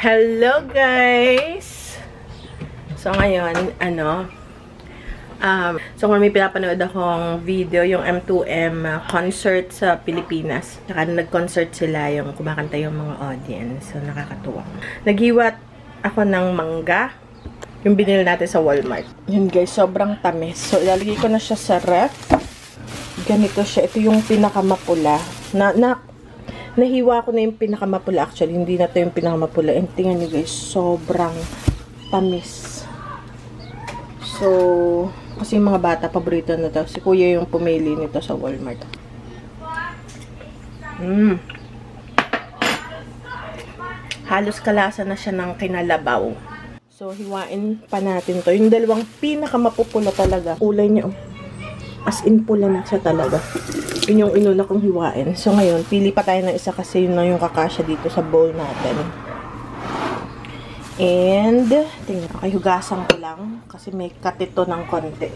Hello guys! So ngayon, may pinapanood akong video, yung M2M concert sa Pilipinas. Nag-concert sila, yung kumakanta yung mga audience. So nakakatuwa. Naghiwat ako ng mangga, yung binili natin sa Walmart. Yun guys, sobrang tamis. So ilalagay ko na siya sa ref. Ganito siya. Ito yung pinakamapula. Nahiwa ko na yung pinakamapula actually. Hindi na to yung pinakamapula. And tingnan nyo guys, sobrang tamis. So, kasi yung mga bata, paborito na to. Si kuya yung pumili nito sa Walmart. Halos kalasa na siya ng kinalabaw. So, hiwain pa natin to. Yung dalawang pinakamapupula talaga. Kulay niya, as in pula na siya talaga. Yun yung inuna kong hiwain. So, ngayon, pili pa tayo ng isa kasi yun na yung kakasya dito sa bowl natin. And, tingnan pa, hugasan ko lang kasi may katito ng konti.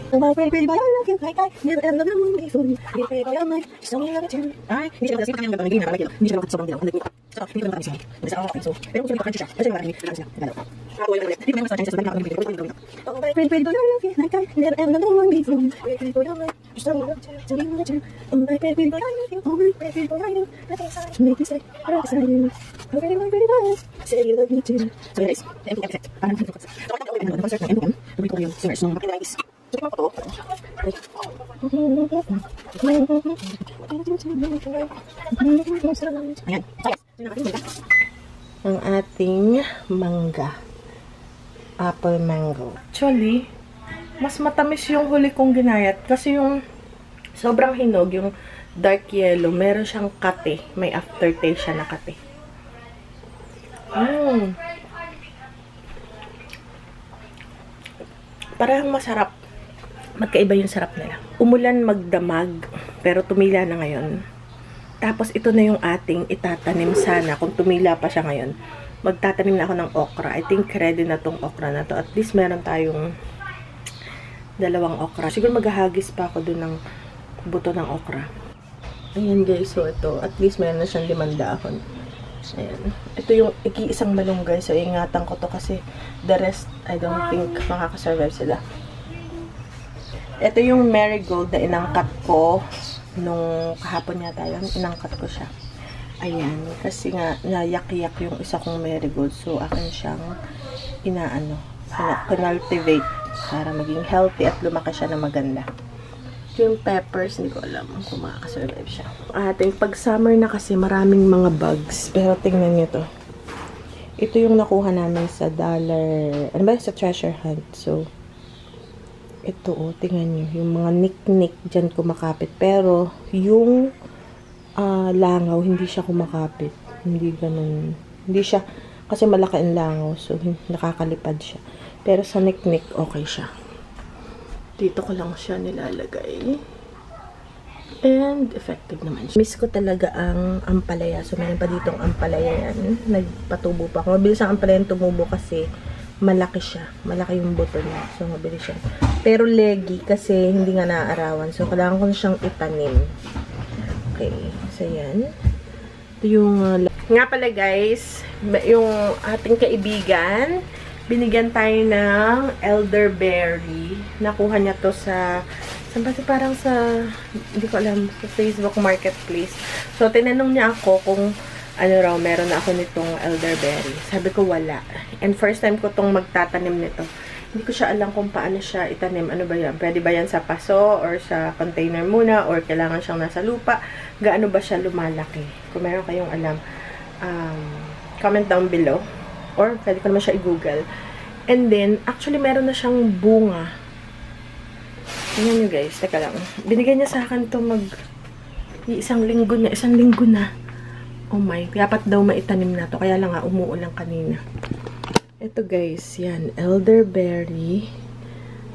Ang ating mangga. Apple mango. Actually, mas matamis yung huli kong ginayat kasi yung sobrang hinog, yung dark yellow, meron siyang kate. May aftertaste siya na kate. Parang masarap. Magkaiba yung sarap nila. Umulan magdamag, pero tumila na ngayon. Tapos ito na yung ating itatanim sana. Kung tumila pa siya ngayon, magtatanim na ako ng okra. I think ready na tong okra na to. At least meron tayong dalawang okra. Siguro maghahagis pa ako dun ng buto ng okra. Ayan guys, so ito. At least meron na siyang 5 dahon. Ayan. Ito yung iki-isang malunggay. So, ingatan ko to kasi the rest, I don't think makakasurvive sila. Ito yung marigold na inangkat ko nung kahapon yata yun. Inangkat ko siya. Ayan. Kasi nga, nayak-yak yung isa kong marigold. So, akin siyang cultivate para maging healthy at lumaki siya na maganda. Yung peppers, hindi ko alam kung makakasurvive siya. Ating pag summer na kasi maraming mga bugs. Pero tingnan nyo to. Ito yung nakuha namin sa sa treasure hunt. So, ito tingnan nyo. Yung mga nick-nick dyan kumakapit. Pero, yung langaw, hindi siya kumakapit. Hindi ganun. Hindi siya, kasi malaki ang langaw. So, nakakalipad siya. Pero sa nick-nick, okay siya. Dito ko lang siya nilalagay. And, effective naman siya. Miss ko talaga ang ampalaya. So, meron pa ditong ampalaya yan. Nagpatubo pa ako. Mabilis ang ampalaya tumubo kasi malaki siya. Malaki yung buto niya. So, mabilis siya. Pero leggy kasi hindi nga naaarawan. So, kailangan ko na siyang itanim. Okay. So, yan. Ito yung nga pala guys, yung ating kaibigan, binigyan tayo ng elderberry. Nakuha niya to sa parang sa, hindi ko alam, sa Facebook Marketplace. So, tinanong niya ako kung meron na ako nitong elderberry. Sabi ko, wala. And first time ko tong magtatanim nito. Hindi ko siya alam kung paano siya itanim. Ano ba yan? Pwede ba yan sa paso or sa container muna or kailangan siyang nasa lupa? Gaano ba siya lumalaki? Kung meron kayong alam, comment down below. Or, pwede ko naman siya i-google. And then, actually, meron na siyang bunga. Tingnan nyo guys. Teka lang. Binigyan niya sa akin to isang linggo na. Oh my. Dapat daw maitanim na to. Kaya lang nga, umuulan kanina. Ito guys. Yan. Elderberry.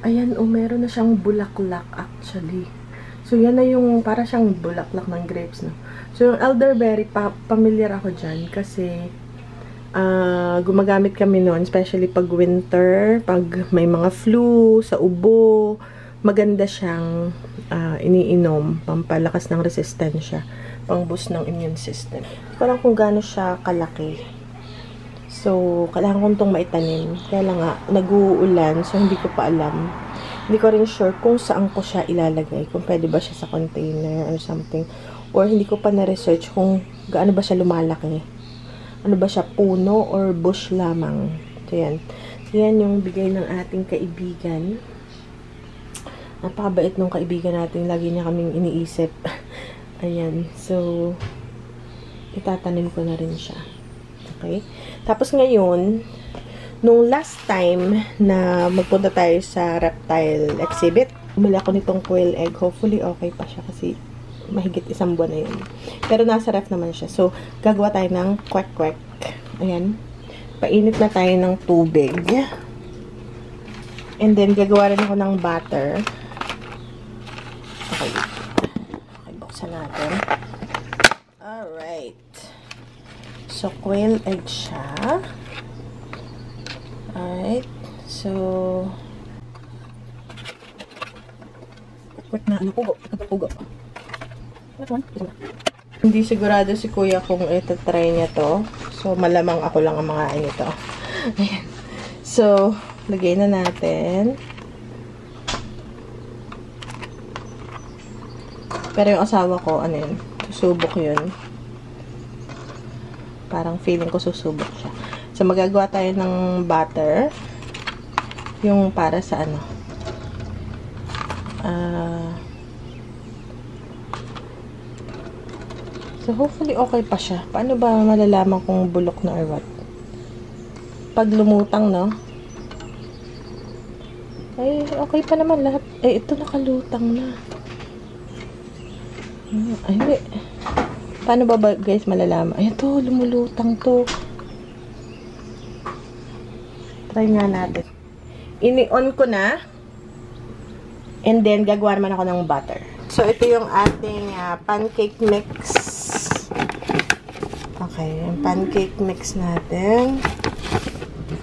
Ayan, meron na siyang bulaklak actually. So, yan na yung, para siyang bulaklak ng grapes, no? So, yung elderberry, familiar ako dyan. Kasi, gumagamit kami noon, especially pag winter, pag may mga flu, sa ubo, maganda siyang iniinom, pampalakas ng resistensya, pang-boost ng immune system. Parang kung gaano siya kalaki. So, kailangan kong itong maitanim. Kaya lang nga, nag-uulan, so hindi ko pa alam. Hindi ko rin sure kung saan ko siya ilalagay. Kung pwede ba siya sa container or something. Or hindi ko pa na-research kung gaano ba siya lumalaki. Ano ba siya, puno or bush lamang. So, yan. So, yan yung bigay ng ating kaibigan. Napakabait nung kaibigan natin. Lagi niya kaming iniisip. Ayan. So, itatanim ko na rin siya. Okay? Tapos ngayon, nung last time na magpunta tayo sa reptile exhibit, umili ako nitong quail egg. Hopefully, okay pa siya kasi mahigit 1 buwan na yun. Pero nasa ref naman siya. So, gagawa tayo ng kwek-kwek. Ayan. Painit na tayo ng tubig. And then, gagawa rin ako ng butter. Okay. Okay, buksan natin. Alright. So, quail egg siya. Alright. So, quick na, pugo. Pugo. Hindi sigurado si kuya kung ito-try niya to. So, malamang ako lang ang makain ito. Ayan. So, lagay na natin. Pero yung asawa ko, ano yun? Susubok yun. Parang feeling ko susubok siya. So, magagawa tayo ng butter. Yung para sa ano. So, hopefully okay pa siya. Paano ba malalaman kung bulok na or what? Pag lumutang, no? Ay, okay pa naman lahat. Eh, ito nakalutang na. Ay, wait. Paano ba guys malalaman? Ay, ito, lumulutang to. Try nga natin. Ini-on ko na. And then, gagawa naman ako ng butter. So, ito yung ating pancake mix. Okay, yung pancake mix natin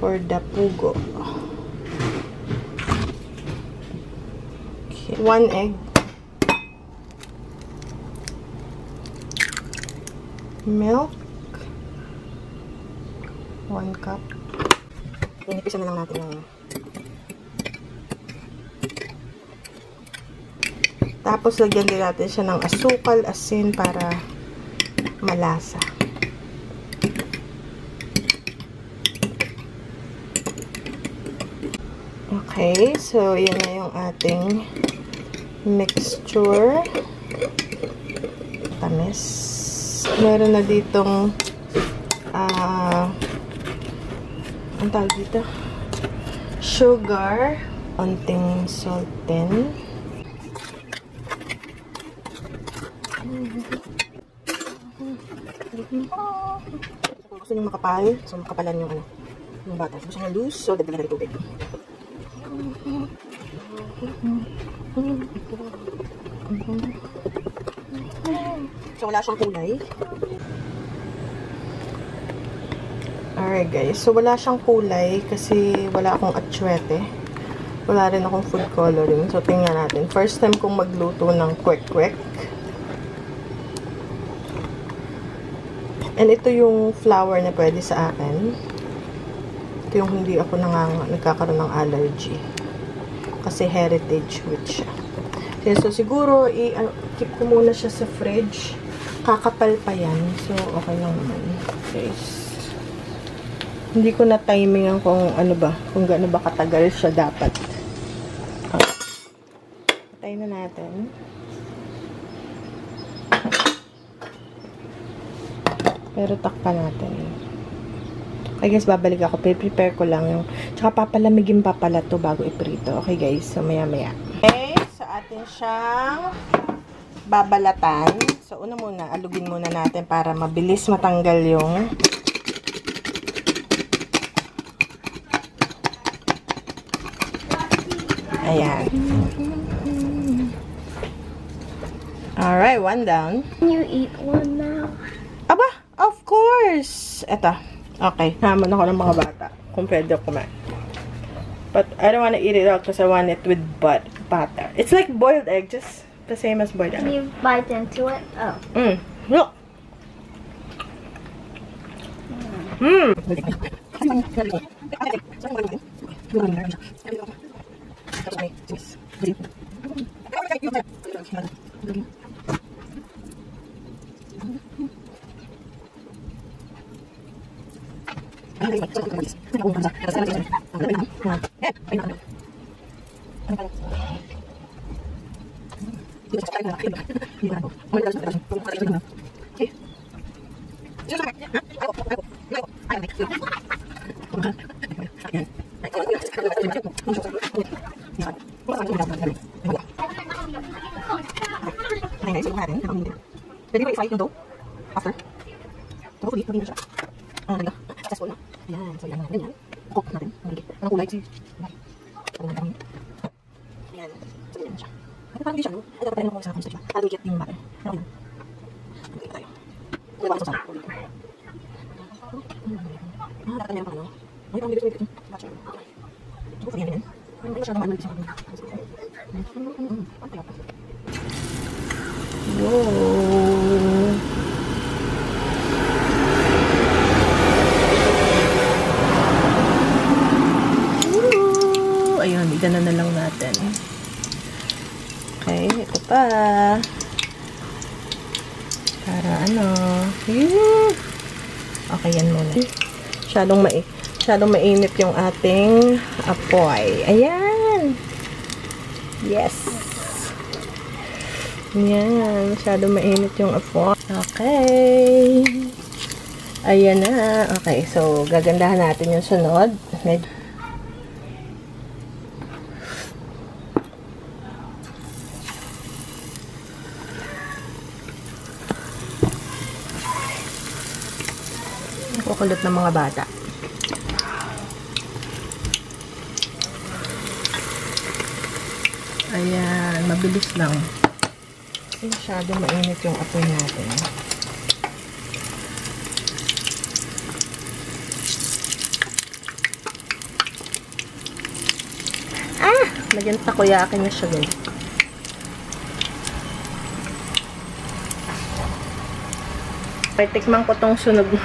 for the pugo. Okay, 1 egg. Milk. 1 cup. Inipisa na lang natin yung... Tapos, lagyan din natin siya ng asukal, asin para malasa. Okay, so yan na yung ating mixture. Tamis. Meron na ditong ang tawag dito? Sugar. Konting salt din. Kung gusto nyo makapal, so makapalan yung ano, yung bata. Gusto nyo loose, so dagdagan ng tubig. So wala siyang kulay. Alright guys, so wala siyang kulay kasi wala akong atsuete. Wala rin akong food coloring. So tingnan natin. First time kong magluto ng kwek-kwek. And ito yung flour na pwede sa akin. Ito yung hindi ako nagkakaroon ng allergy. Kasi heritage wheat siya. So siguro, keep ko muna siya sa fridge. Kakapal pa yan. So, okay lang naman. Guys. Hindi ko na timingan kung ano ba. Kung gaano ba katagal siya dapat. Patay na natin. Pero takpan natin. Okay guys, babalik ako. Prepare ko lang yung... Tsaka papalamigin pa pala to bago iprito. Okay guys, so maya-maya. Okay, so atin siyang babalatan. So una muna, alugin muna natin para mabilis matanggal yung... Ayan. Alright, 1 down. Can you eat one now? Aba, of course! Eto. Okay, naman ako ng mga bata. Kung pwede ako kumain. But I don't want to eat it all because I want it with butter. It's like boiled egg, just the same as boiled egg. Can you bite into it? Oh. Look! Pwede ko i-fry yung dough after. So, hopefully, magiging siya. Ganda. Successful na. Ayan. So, yan na. Ganyan. Cook natin. Anong kulay? Ayan. So, ganyan siya. Ay, parang di siya, no? Ay, dapat tayo naman sa konsep siya. I'll get yung batter. Ano yun? Pagkita tayo. Wala ba sa sarap? Dapat na yan pa, no? Ay, parang dito yung batcher. So, hopefully, yan. Ay, masyadong ano siya. Pantay ako. Whoa. Ayun, idana na lang natin. Okay, ito pa. Para ano. Okay, yan muna. Masyadong mainit yung ating apoy. Ayan. Yes. Yan, masyado mainit yung apoy. Okay. Ayan na. Okay, so gagandahan natin yung sunod. Kukulot ng mga bata. Ayan, mabilis lang. Masyado mainit yung apoy natin. Nagyan takoyaki na siya, guys. Okay, tikman ko tong sunog mo.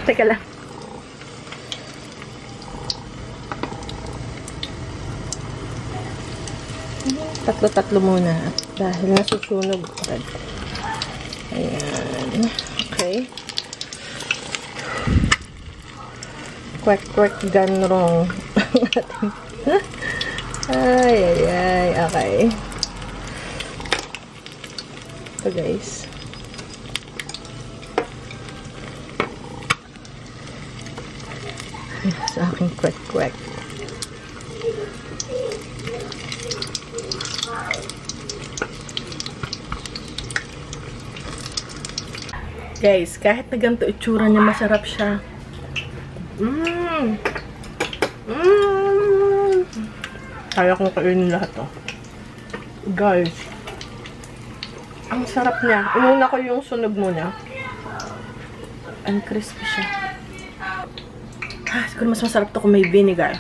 Teka lang. Tatlo-tatlo muna. Dahil nasusunog. Ayan. Okay. Quack-quack gone wrong. Ay. Okay. Ito, guys. Sa aking quack-quack. Guys, kahit na ganito itsura niya, masarap siya. Kaya kong kainin lahat to. Guys, ang sarap niya. Inuna ko yung sunog muna. Ang crispy siya. Siguro mas masarap to kung may vinegar.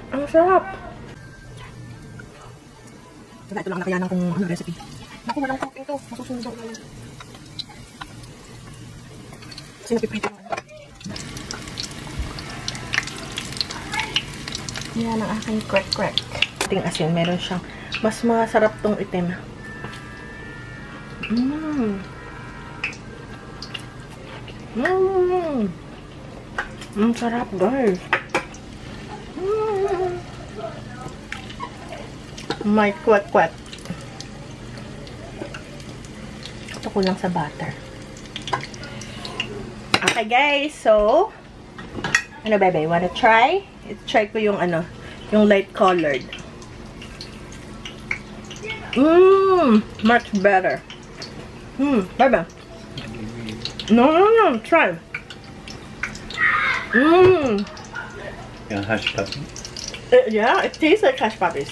Ang sarap. Diba, ito lang nakayanan kong recipe. Naku, walang cooking to. Masusunog na lang. Kasi napiprito na. Yan ang aking crack. Ating asin, meron siyang mas masarap tong itim. Ang sarap, guys. My kwat-kwat. Ito ko lang sa butter. Okay, guys. So, ano, bebe? Wanna try? Try ko yung ano, yung light colored. Much better. Bebe. No. Try. Yeah, hash puppy. Yeah, it tastes like hash puppies.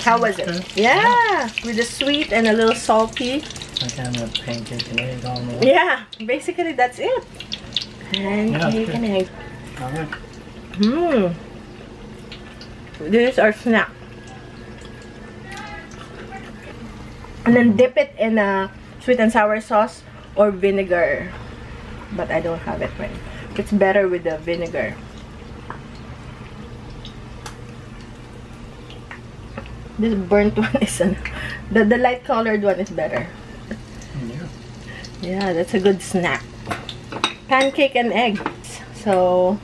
How was it? Yeah, with the sweet and a little salty. Like having a pancake and egg almost. Yeah, basically that's it. Pancake and egg. Alright. This is our snack. And then dip it in a sweet and sour sauce or vinegar. But I don't have it right. It's better with the vinegar. This burnt one is the light colored one is better. Yeah. Yeah, that's a good snack. Pancake and eggs. So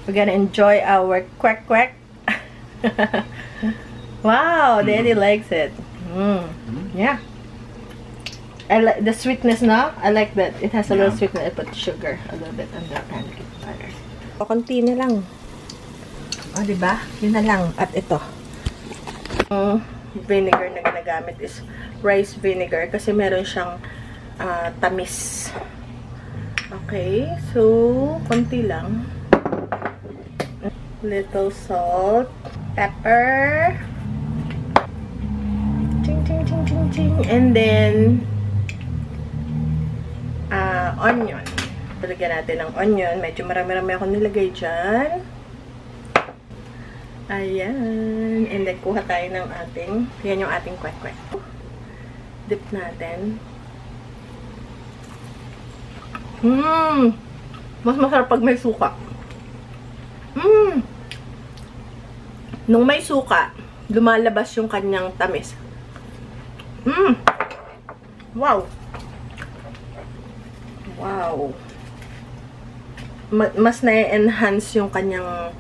we're gonna enjoy our quack quack. Wow, Daddy likes it. Yeah. I like the sweetness now. I like that it has a little sweetness. I put sugar a little bit on the pancake batter. O, konti na lang. O, diba? Yun na lang. At ito. Vinegar na ginagamit is rice vinegar kasi meron siyang tamis. Okay. So, konti lang. Little salt. Pepper. Ching, ching, ching, ching, ching. And then, onion. Palagyan natin ng onion. Medyo marami-rami ako nilagay dyan. Ayan. And then, kuha tayo ng ating, yan yung ating kwek-kwek. Dip natin. Mas masarap pag may suka. Nung may suka, lumalabas yung kanyang tamis. Wow! Wow! Mas na-enhance yung kanyang,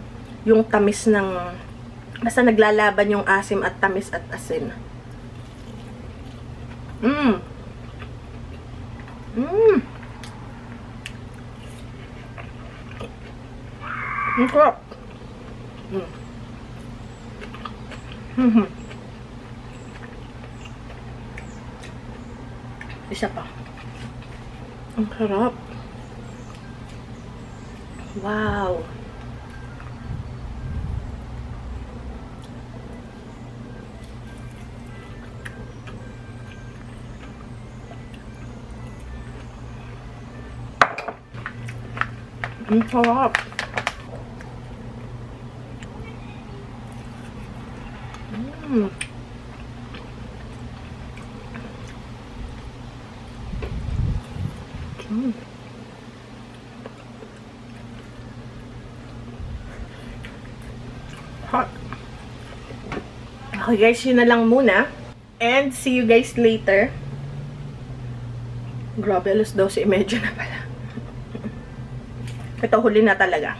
yung tamis ng, basta naglalaban yung asim at tamis at asin. Ang sarap. Isa pa. Ang sarap. Wow. Ang sarap. Hot. Okay guys, yun na lang muna. And see you guys later. Grabe, alas 12:30 na pala. Ito, huli na talaga.